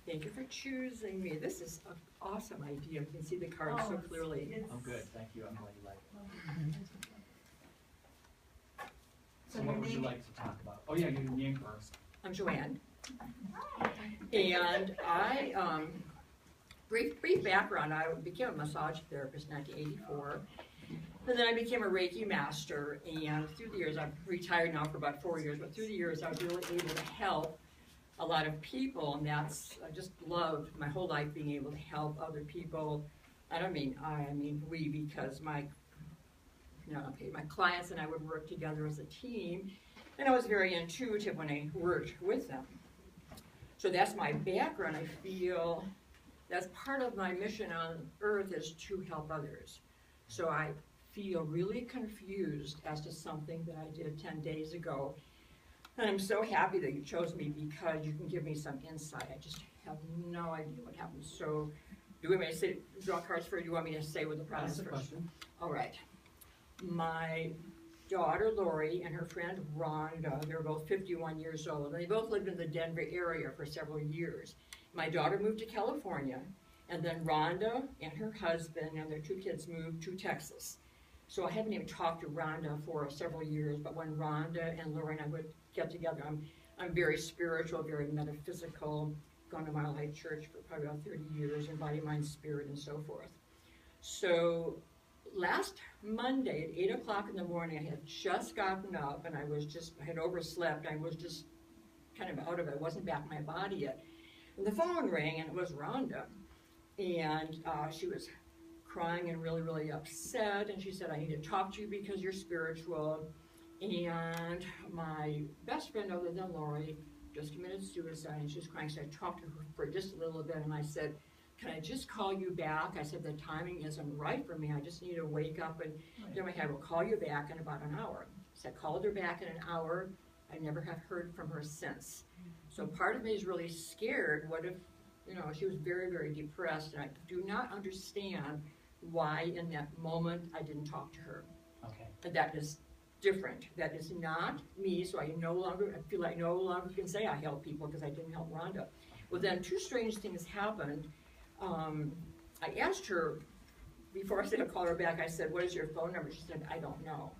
Thank you for choosing me. This is an awesome idea. You can see the cards so clearly. Oh, good. Thank you. I'm glad you like it. So So what would you like to talk about? Oh, yeah, your name first. I'm Joanne. And brief background, I became a massage therapist in 1984. And then I became a Reiki master. And through the years, I've retired now for about 4 years, but through the years, I was really able to help a lot of people. And I just loved my whole life being able to help other people. I mean we, because my clients and I would work together as a team. And I was very intuitive when I worked with them. So that's my background. I feel that's part of my mission on earth is to help others. So I feel really confused as to something that I did 10 days ago. And I'm so happy that you chose me because you can give me some insight. I just have no idea what happened. So do we want me to draw cards for you? Do you want me to say what the process That's the first? question. All right. My daughter Lori and her friend Rhonda, they're both 51 years old, and they both lived in the Denver area for several years. My daughter moved to California, and then Rhonda and her husband and their 2 kids moved to Texas. So I haven't even talked to Rhonda for several years, but when Rhonda and Lori and I would get together, I'm very spiritual, very metaphysical, gone to Mile High Church for probably about 30 years, in body, mind, spirit, and so forth. So last Monday at 8 o'clock in the morning, I had just gotten up and I had overslept. I was just kind of out of it. I wasn't back in my body yet. And the phone rang and it was Rhonda. And she was crying and really, really upset. And she said, I need to talk to you because you're spiritual. And my best friend other than Lori just committed suicide and she was crying. So I talked to her for just a little bit and I said, can I just call you back? I said, the timing isn't right for me. I just need to wake up and get my head. We'll call you back in about an hour. So I called her back in an hour. I never have heard from her since. So part of me is really scared. What if, she was very, very depressed, and I do not understand why in that moment I didn't talk to her. Okay. And that is different. That is not me, so I no longer can say I help people because I didn't help Rhonda. Well, then 2 strange things happened. I asked her, before I said I'd call her back, I said, what is your phone number? She said, I don't know.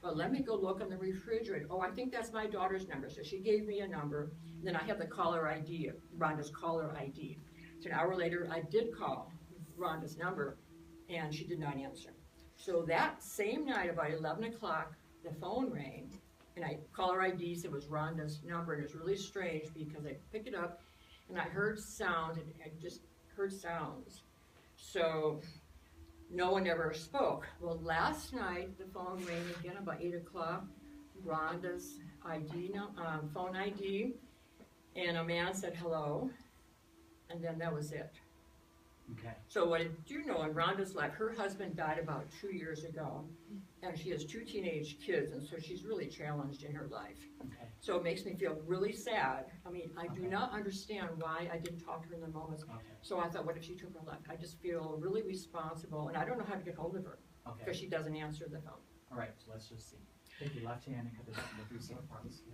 Well, let me go look on the refrigerator. Oh, I think that's my daughter's number. So she gave me a number. And then I have the caller ID, Rhonda's caller ID. So an hour later, I did call Rhonda's number, and she did not answer. So that same night, about 11 o'clock, the phone rang, and caller ID said it was Rhonda's number, and it was really strange because I picked it up, and I heard sound, and I just heard sounds. So no one ever spoke. Well, last night the phone rang again about 8 o'clock. Rhonda's phone ID, and a man said hello, and then that was it. Okay. So what I do know in Rhonda's life, her husband died about 2 years ago, and she has 2 teenage kids, and so she's really challenged in her life. Okay. So it makes me feel really sad. I mean, I do Okay. not understand why I didn't talk to her in the moment. Okay. So I thought, what if she took her life? I just feel really responsible, and I don't know how to get hold of her Okay. because she doesn't answer the phone. All right, so let's just see. Take your left hand and cut the 3 separate parts. Yeah.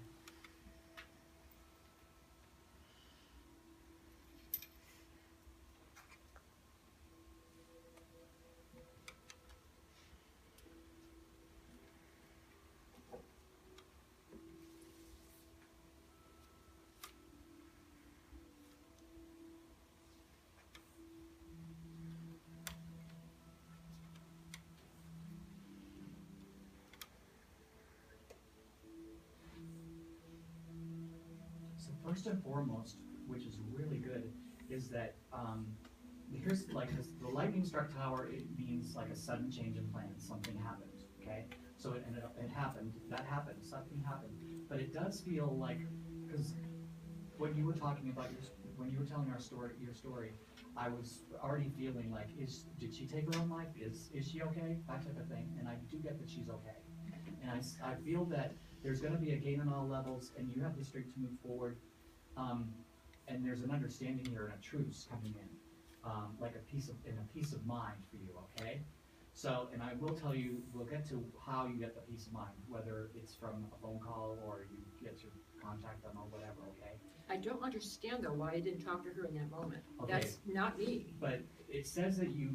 So first and foremost, which is really good, is that here's like this, the lightning struck tower. It means like a sudden change in plans. Something happened. Okay, so it happened. That happened. Something happened. But it does feel like, because when you were talking about when you were telling your story, I was already feeling like, did she take her own life? Is she okay? That type of thing. And I do get that she's okay. And I feel that there's going to be a gain on all levels, and you have the strength to move forward. And there's an understanding here and a truce coming in, like a peace of mind for you. Okay. So, and I will tell you, we'll get to how you get the peace of mind, whether it's from a phone call or you get to contact them or whatever. Okay. I don't understand though why I didn't talk to her in that moment. Okay. That's not me. But it says that you